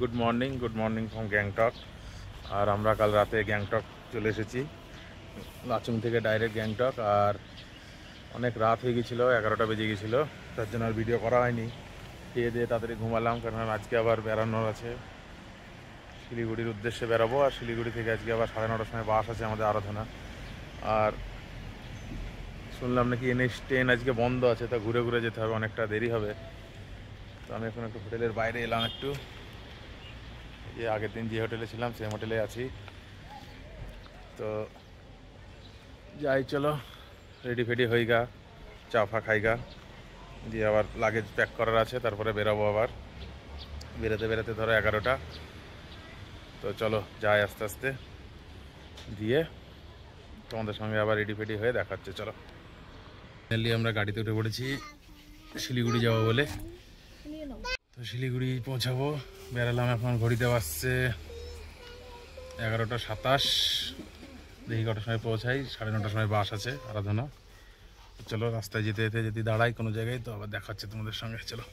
Good morning from Gangtok. আর আমরা কাল রাতে গ্যাংটক চলে এসেছি, লাচুং থেকে ডাইরেক্ট গ্যাংটক। আর অনেক রাত হয়ে গেছিলো, 11টা বেজে গেছিলো, তার জন্য আর ভিডিও করা হয়নি। খেয়ে দিয়ে তাড়াতাড়ি ঘুমালাম, কারণ আজকে আবার বেড়ানোর আছে, শিলিগুড়ির উদ্দেশ্যে বেরাবো। আর শিলিগুড়ি থেকে আজকে আবার 9:30টার সময় বাস আছে আমাদের আরাধনা। আর শুনলাম নাকি NH 10 আজকে বন্ধ আছে, তা ঘুরে ঘুরে যেতে হবে, অনেকটা দেরি হবে। তো আমি এখন একটু হোটেলের বাইরে এলাম, একটু যে আগের দিন যে হোটেলে ছিলাম সেই হোটেলে আছি। তো যাই, চলো রেডি ফেডি হই গা, চা ফা খাই গা, দিয়ে আবার লাগেজ প্যাক করার আছে, তারপরে বেরাবো। আবার বেরোতে বেরোতে ধরো 11টা। তো চলো যাই আস্তে আস্তে, দিয়ে তোমাদের সঙ্গে আবার রেডি ফেডি হয়ে দেখাচ্ছে। চলো, ফাইনালি আমরা গাড়িতে উঠে পড়েছি শিলিগুড়ি যাবো বলে। তো শিলিগুড়ি পৌঁছাবো, বেরালাম। এখন ঘড়িতে বাজছে 11:27। দেখি কটার সময় পৌঁছাই। 9:30টার সময় বাস আছে আরাধনা। চলো, রাস্তায় যেতে যেতে যদি দাঁড়াই কোনো জায়গায়, তো আবার দেখা হচ্ছে তোমাদের সঙ্গে। চলো।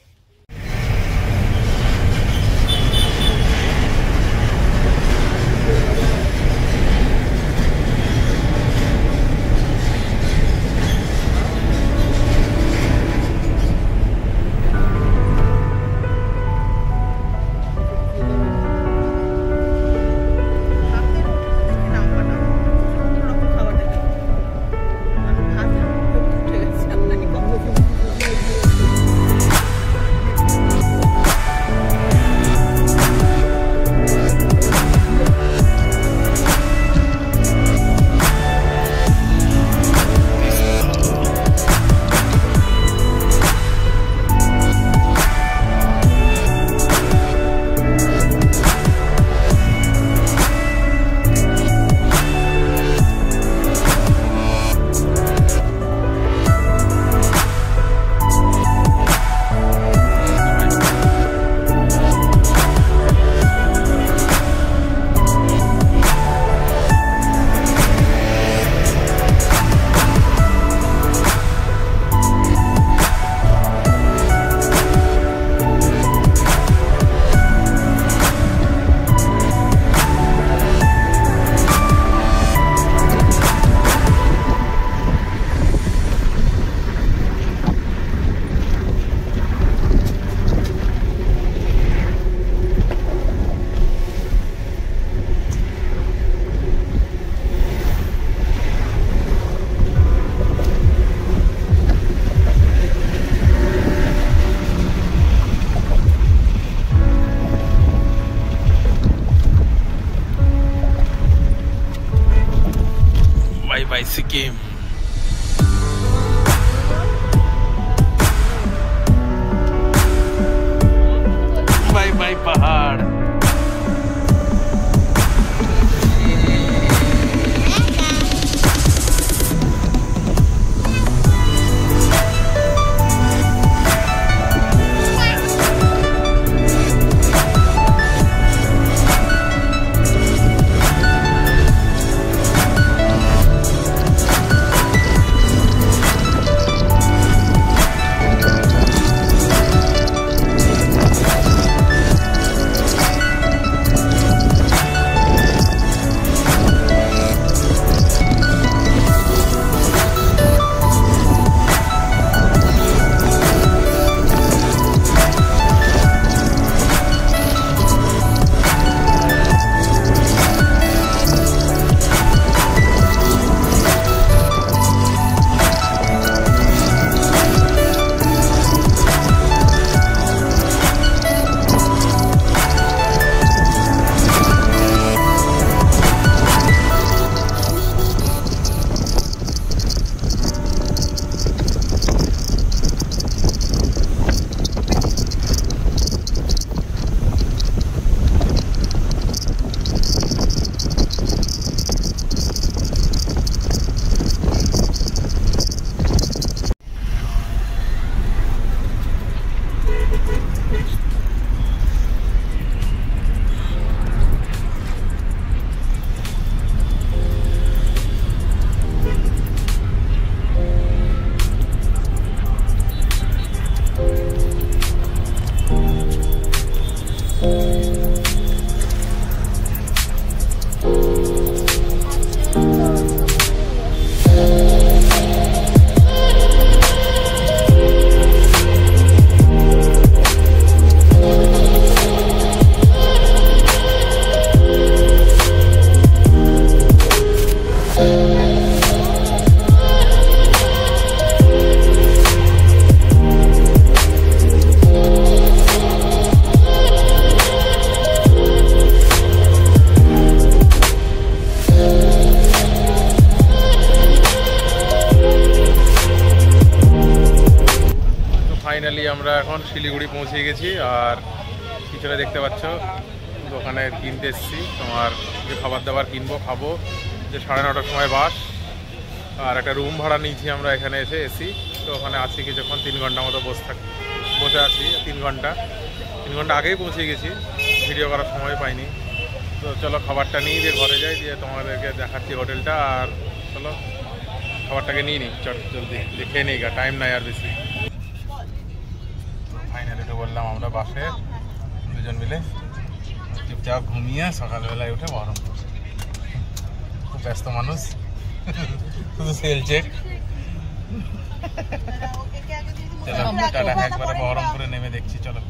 বাই সিকিম। বাই বাই পাহাড়। আমরা এখন শিলিগুড়ি পৌঁছে গেছি। আর পিছনে দেখতে পাচ্ছ দোকানে কিনতে এসেছি, তোমার যে খাবার দাবার কিনবো, খাবো, যে 9:30টার সময় বাস। আর একটা রুম ভাড়া নিয়েছি আমরা এখানে এসি। তো ওখানে আছি কিছুক্ষণ, 3 ঘন্টা মতো বসে আছি। 3 ঘন্টা আগেই পৌঁছে গেছি, ভিডিও করার সময় পাইনি। তো চলো খাবারটা নিয়ে দিয়ে ঘরে যাই, দিয়ে তোমাদেরকে দেখাচ্ছি হোটেলটা। আর চলো খাবারটাকে নিয়ে নিই, জলদি দেখে নিই, টাইম নাই আর বেশি। ফাইনালি উঠে বললাম আমরা বাসে, দুজন মিলে চুপচাপ ঘুমিয়ে সকালবেলায় উঠে বহরমপুর। খুব ব্যস্ত মানুষ, শুধু সেল চেক। চলো টাটা, একবারে বহরমপুরে নেমে দেখছি, চলো।